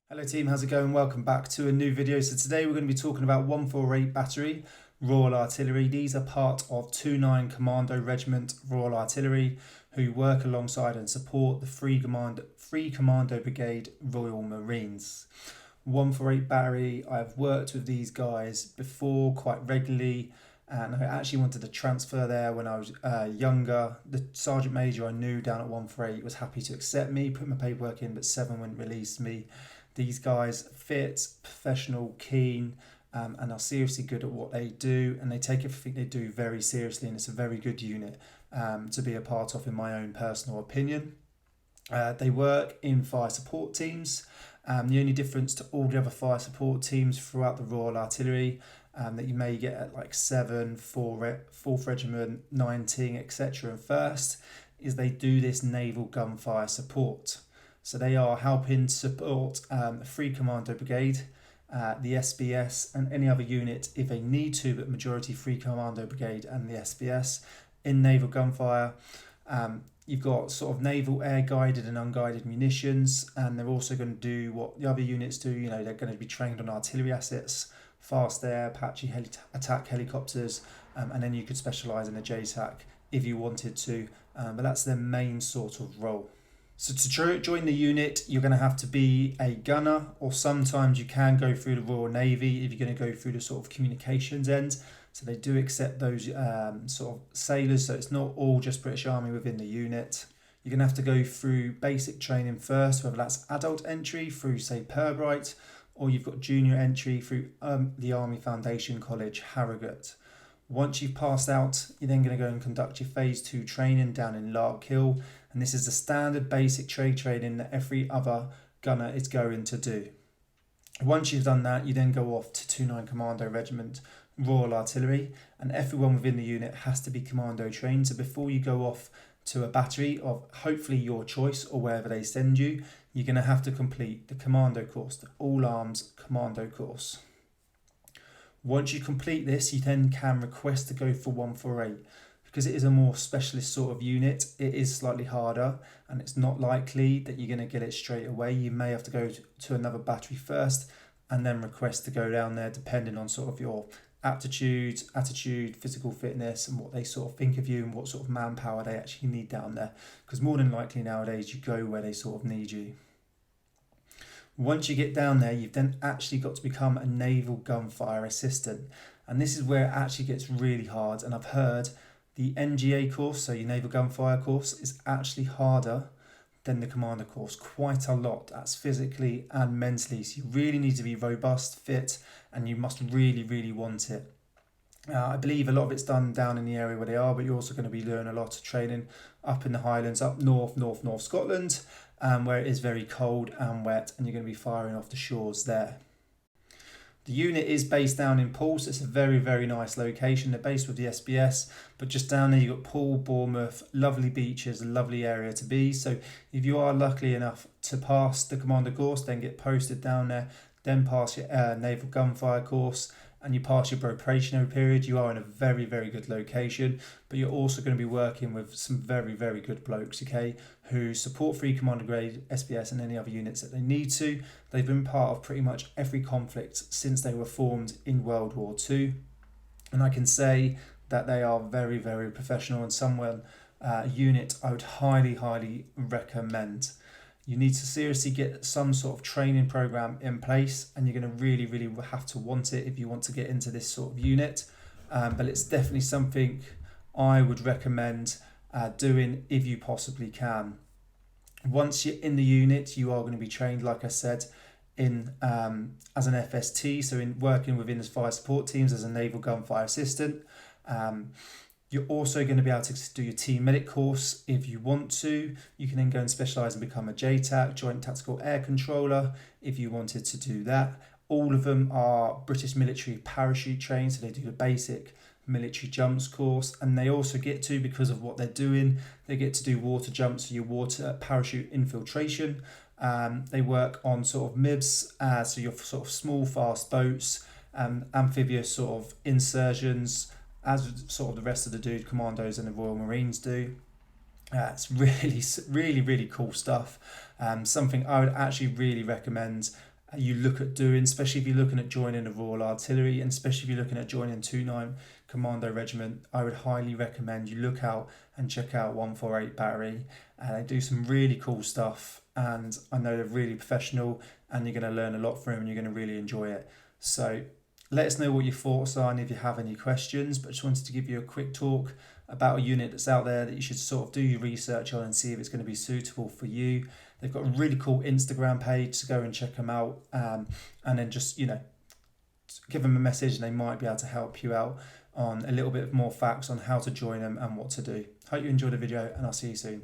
Hello team, how's it going? Welcome back to a new video. So today we're going to be talking about 148 Battery Royal Artillery. These are part of 29 Commando Regiment Royal Artillery, who work alongside and support the Free Commando Brigade Royal Marines. 148 Battery, I've worked with these guys before quite regularly, and I actually wanted to transfer there when I was younger. The Sergeant Major I knew down at 148 was happy to accept me, put my paperwork in, but 7 wouldn't release me. These guys fit, professional, keen, and are seriously good at what they do, and they take everything they do very seriously, and it's a very good unit to be a part of in my own personal opinion. They work in fire support teams. The only difference to all the other fire support teams throughout the Royal Artillery that you may get at like 7, 4th Regiment, 19, etc. and 1st is they do this naval gunfire support. So they are helping support the Free Commando Brigade, the SBS and any other unit if they need to, but majority Free Commando Brigade and the SBS in naval gunfire. You've got sort of naval air guided and unguided munitions, and they're also going to do what the other units do. You know, they're going to be trained on artillery assets, fast air, Apache attack helicopters, and then you could specialise in a JTAC if you wanted to, but that's their main sort of role. So to join the unit, you're going to have to be a gunner, or sometimes you can go through the Royal Navy if you're going to go through the sort of communications end. So they do accept those sort of sailors, so it's not all just British Army within the unit. You're going to have to go through basic training first, whether that's adult entry through, say, Pirbright, or you've got junior entry through the Army Foundation College, Harrogate. Once you've passed out, you're then going to go and conduct your phase 2 training down in Larkhill, and this is the standard basic trade training that every other gunner is going to do. Once you've done that, you then go off to 29 Commando Regiment Royal Artillery, and everyone within the unit has to be commando trained. So before you go off to a battery of hopefully your choice or wherever they send you, you're going to have to complete the commando course, the all arms commando course. Once you complete this, you then can request to go for 148. Because it is a more specialist sort of unit, it is slightly harder, and it's not likely that you're going to get it straight away. You may have to go to another battery first and then request to go down there, depending on sort of your aptitude, attitude, physical fitness, and what they sort of think of you and what sort of manpower they actually need down there. Because more than likely nowadays you go where they sort of need you. Once you get down there, you've then actually got to become a naval gunfire assistant, and this is where it actually gets really hard. And I've heard the NGA course, so your naval gunfire course, is actually harder than the commander course, quite a lot. That's physically and mentally, so you really need to be robust, fit, and you must really, really want it. I believe a lot of it's done down in the area where they are, but you're also going to be doing a lot of training up in the Highlands, up north Scotland, where it is very cold and wet, and you're going to be firing off the shores there. The unit is based down in Poole, so it's a very, very nice location. They're based with the SBS, but just down there you've got Poole, Bournemouth, lovely beaches, a lovely area to be. So if you are lucky enough to pass the commander course, then get posted down there, then pass your naval gunfire course, and you pass your probationary period, you are in a very, very good location. But you're also going to be working with some very, very good blokes, okay, who support Free Commander Grade, SBS and any other units that they need to. They've been part of pretty much every conflict since they were formed in World War II. And I can say that they are very, very professional, and someone unit I would highly, highly recommend. You need to seriously get some sort of training program in place, and you're going to really, really have to want it if you want to get into this sort of unit. But it's definitely something I would recommend doing if you possibly can. Once you're in the unit, you are going to be trained, like I said, in as an FST, so in working within the fire support teams as a naval gunfire assistant. You're also going to be able to do your team medic course if you want to. You can then go and specialise and become a JTAC, Joint Tactical Air Controller, if you wanted to do that. All of them are British military parachute trained, so they do the basic military jumps course, and they also get to, because of what they're doing, they get to do water jumps, so your water parachute infiltration. They work on sort of MIBs, so your sort of small fast boats, amphibious sort of insertions, as sort of the rest of the commandos and the Royal Marines do. It's really, really, really cool stuff. Something I would actually really recommend you look at doing, especially if you're looking at joining the Royal Artillery, and especially if you're looking at joining 29 Commando Regiment, I would highly recommend you look out and check out 148 Battery. They do some really cool stuff, and I know they're really professional, and you're going to learn a lot from them, and you're going to really enjoy it. So let us know what your thoughts are and if you have any questions, but I just wanted to give you a quick talk about a unit that's out there that you should sort of do your research on and see if it's going to be suitable for you. They've got a really cool Instagram page, so go and check them out, and then just, give them a message and they might be able to help you out on a little bit more facts on how to join them and what to do. Hope you enjoyed the video, and I'll see you soon.